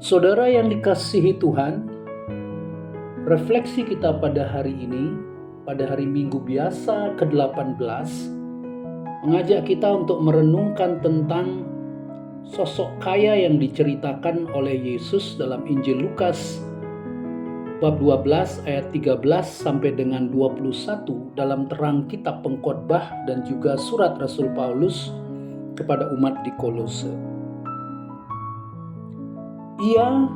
Saudara yang dikasihi Tuhan, refleksi kita pada hari ini, pada hari Minggu biasa ke-18, mengajak kita untuk merenungkan tentang sosok kaya yang diceritakan oleh Yesus dalam Injil Lukas bab 12 ayat 13 sampai dengan 21 dalam terang kitab pengkhotbah dan juga surat Rasul Paulus kepada umat di Kolose. Ia,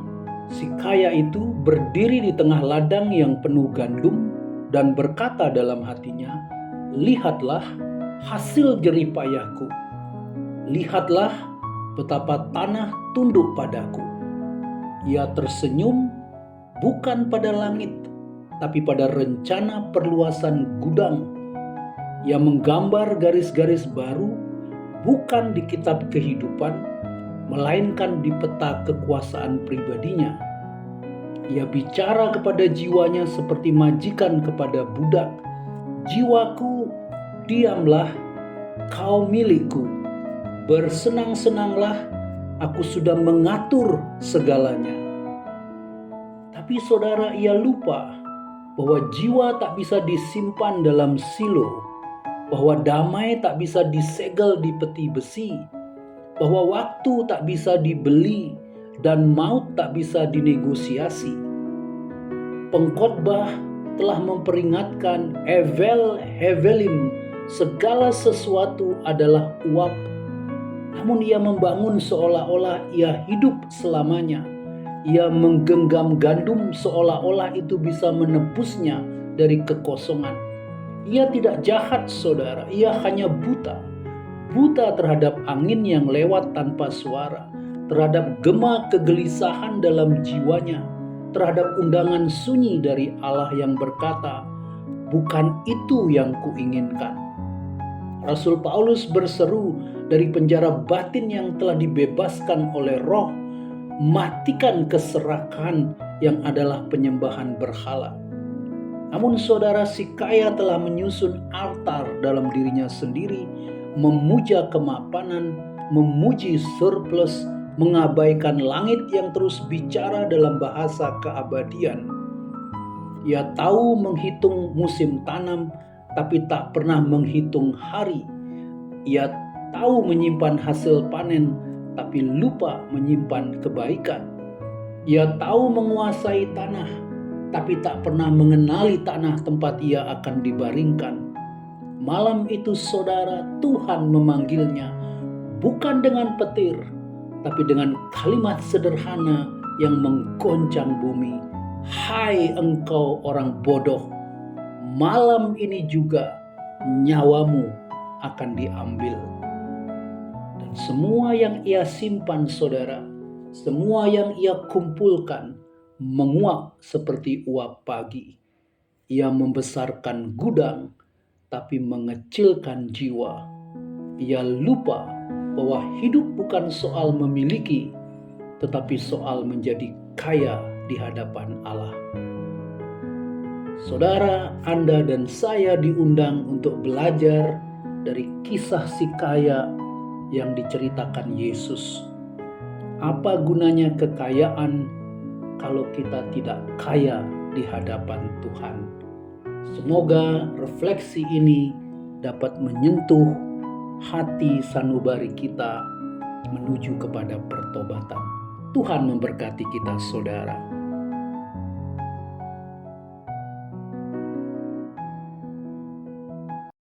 si kaya itu, berdiri di tengah ladang yang penuh gandum dan berkata dalam hatinya, "Lihatlah hasil jerih payahku. Lihatlah betapa tanah tunduk padaku." Ia tersenyum bukan pada langit, tapi pada rencana perluasan gudang. Ia menggambar garis-garis baru bukan di kitab kehidupan, melainkan di peta kekuasaan pribadinya. Ia bicara kepada jiwanya seperti majikan kepada budak. "Jiwaku, diamlah, kau milikku. Bersenang-senanglah, aku sudah mengatur segalanya." Tapi saudara, ia lupa bahwa jiwa tak bisa disimpan dalam silo, bahwa damai tak bisa disegel di peti besi, bahwa waktu tak bisa dibeli dan maut tak bisa dinegosiasi. Pengkhotbah telah memperingatkan Hevel Hevelim, segala sesuatu adalah uap. Namun ia membangun seolah-olah ia hidup selamanya. Ia menggenggam gandum seolah-olah itu bisa menebusnya dari kekosongan. Ia tidak jahat, saudara, ia hanya buta. Buta terhadap angin yang lewat tanpa suara, terhadap gema kegelisahan dalam jiwanya, terhadap undangan sunyi dari Allah yang berkata, "Bukan itu yang kuinginkan." Rasul Paulus berseru dari penjara batin yang telah dibebaskan oleh Roh, "Matikan keserakahan yang adalah penyembahan berhala." Namun saudara, si kaya telah menyusun altar dalam dirinya sendiri, memuja kemapanan, memuji surplus, mengabaikan langit yang terus bicara dalam bahasa keabadian. Ia tahu menghitung musim tanam, tapi tak pernah menghitung hari. Ia tahu menyimpan hasil panen, tapi lupa menyimpan kebaikan. Ia tahu menguasai tanah, tapi tak pernah mengenali tanah tempat ia akan dibaringkan. Malam itu saudara, Tuhan memanggilnya bukan dengan petir, tapi dengan kalimat sederhana yang menggoncang bumi. "Hai engkau orang bodoh, malam ini juga nyawamu akan diambil." Dan semua yang ia simpan, saudara, semua yang ia kumpulkan, menguap seperti uap pagi. Ia membesarkan gudang, tapi mengecilkan jiwa. Ia lupa bahwa hidup bukan soal memiliki, tetapi soal menjadi kaya di hadapan Allah. Saudara, Anda dan saya diundang untuk belajar dari kisah si kaya yang diceritakan Yesus. Apa gunanya kekayaan kalau kita tidak kaya di hadapan Tuhan? Semoga refleksi ini dapat menyentuh hati sanubari kita menuju kepada pertobatan. Tuhan memberkati kita, saudara.